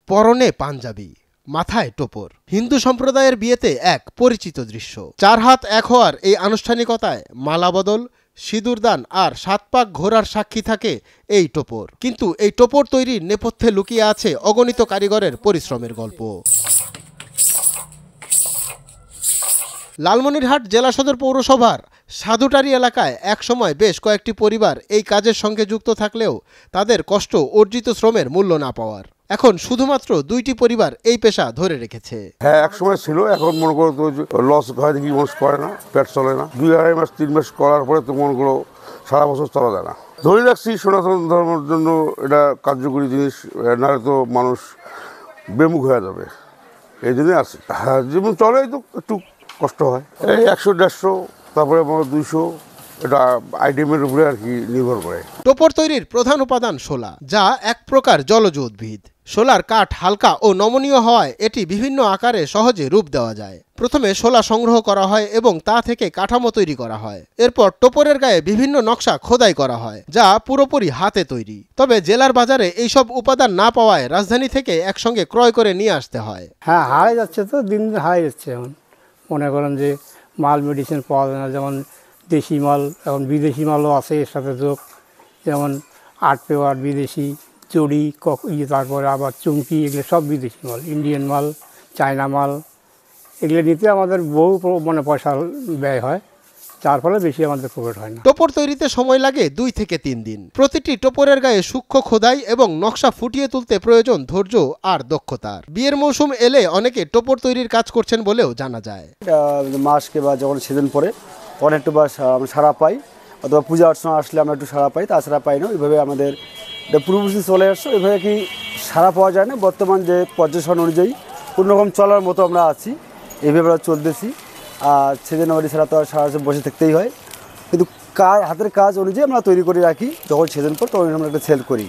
পরনে পাঞ্জাবি, মাথায় টোপর। হিন্দু সম্প্রদায়ের বিয়েতে এক পরিচিত দৃশ্য। 4 হাত এক হওয়ার এই আনুষ্ঠানিকতায় মালা বদল, সিঁদুরদান আর 7 পাক ঘোরার সাক্ষী থাকে এই টোপর। কিন্তু এই টোপর তৈরির নেপথ্যে লুকিয়ে আছে অগণিত কারিগরের পরিশ্রমের গল্প। লালমনিরহাট জেলা সদর পৌরসভার সাধুটারি এলাকায় একসময় বেশ কয়েকটি পরিবার এই কাজের সঙ্গে যুক্ত থাকলেও তাদের কষ্ট অর্জিত শ্রমের মূল্য না পাওয়ার এখন শুধুমাত্র 2টি পরিবার এই পেশা ধরে রেখেছে। হ্যাঁ, এক সময় ছিল, এখন মনে করো তো লস হয় দেখি মানুষ করে না, পেট চলে না। 2-2.5 মাস 3 মাস করার পরে তো মনে করো সারা বছর চলা যায় না। ধরে রাখছি সনাতন ধর্মের জন্য এটা কার্যকরী জিনিস, নাহলে তো মানুষ বেমুখ হয়ে যাবে, এই জন্যই আছে। হ্যাঁ, যেমন চলে তো একটু কষ্ট হয়, এই 100-150, তারপরে 200, এটা আইটেমের উপরে আর কি নির্ভর করে। টোপর তৈরির প্রধান উপাদান শোলা, যা এক প্রকার জলজ উদ্ভিদ। শোলার কাঠ হালকা ও নমনীয় হওয়ায় এটি বিভিন্ন আকারে সহজে রূপ দেওয়া যায়। প্রথমে শোলা সংগ্রহ করা হয় এবং তা থেকে কাঠামো তৈরি করা হয়। এরপর টোপরের গায়ে বিভিন্ন নকশা খোদাই করা হয়, যা পুরোপুরি হাতে তৈরি। তবে জেলার বাজারে এইসব উপাদান না পাওয়ায় রাজধানী থেকে একসঙ্গে ক্রয় করে নিয়ে আসতে হয়। হ্যাঁ, হারিয়ে যাচ্ছে, তো দিন দিন হারিয়ে যাচ্ছে। এখন মনে করেন যে মাল মেডিসিন পাওয়া যায় না, যেমন দেশি মাল, এখন বিদেশি মালও আছে এর সাথে যোগ, যেমন আর্ট পেপার বিদেশি, চড়ি, তারপরে আবার চুমকি, এগুলো সব বিদেশি মাল। ইন্ডিয়ান মাল, চায়না মাল, এগুলো নিতে আমাদের বহু পয়সা ব্যয় হয়, যার ফলে বেশি আমাদের প্রফিট হয় না। টোপর তৈরিতে সময় লাগে 2 থেকে 3 দিন। প্রতিটি টোপরের গায়ে সূক্ষ্ম খোদাই এবং নকশা ফুটিয়ে তুলতে প্রয়োজন ধৈর্য আর দক্ষতার। বিয়ের মৌসুম এলে অনেকে টোপর তৈরির কাজ করছেন বলেও জানা যায়। মাসকে বা যখন সিজন পরে তখন একটু আমরা সারা পাই, অথবা পূজা অর্চনা আসলে আমরা একটু সারা পাই, তাছাড়া পাই না। ওইভাবে আমাদের পূর্বপুরুষ চলে আসছে, ওইভাবে কি সারা পাওয়া যায় না। বর্তমান যে পর্যবেক্ষণ অনুযায়ী কোনোরকম চলার মতো আমরা আছি, এইভাবে আমরা চলতেছি। আর সিজন ওয়ারি ছাড়া তো আর সারা বসে থাকতেই হয়, কিন্তু হাতের কাজ অনুযায়ী আমরা তৈরি করে রাখি। যখন সিজন পর তখন আমরা একটা সেল করি।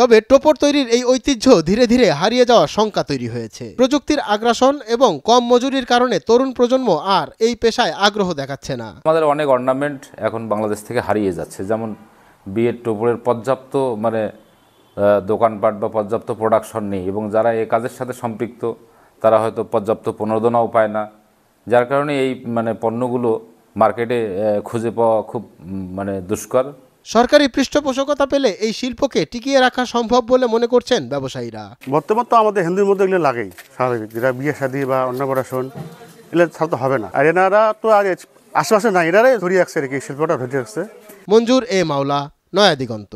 তবে টোপর তৈরির এই ঐতিহ্য ধীরে ধীরে হারিয়ে যাওয়ার শঙ্কা তৈরি হয়েছে। প্রযুক্তির আগ্রাসন এবং কম মজুরির কারণে তরুণ প্রজন্ম আর এই পেশায় আগ্রহ দেখাচ্ছে না। আমাদের অনেক অর্নামেন্ট এখন বাংলাদেশ থেকে হারিয়ে যাচ্ছে, যেমন বিয়ের টোপরের পর্যাপ্ত দোকানপাট বা পর্যাপ্ত প্রোডাকশন নেই, এবং যারা এই কাজের সাথে সম্পৃক্ত তারা হয়তো পর্যাপ্ত প্রণোদনাও পায় না, যার কারণে এই পণ্যগুলো মার্কেটে খুঁজে পাওয়া খুব দুষ্কর। সরকারি পৃষ্ঠপোষকতা পেলে এই শিল্পকে টিকিয়ে রাখা সম্ভব বলে মনে করছেন ব্যবসায়ীরা। বর্তমান তো আমাদের হিন্দুর মধ্যে এগুলো লাগেই স্বাভাবিক, যেটা বিয়ে শাদী বা অন্নপ্রাশন, এগুলো ছাড়া তো হবে না। আর এনারা তো আগে আশেপাশে না, এনারাই ধরিয়ে রাখছে আর কি, শিল্পটা ধরিয়ে রাখছে। মঞ্জুর এ মাওলা, নয়া দিগন্ত।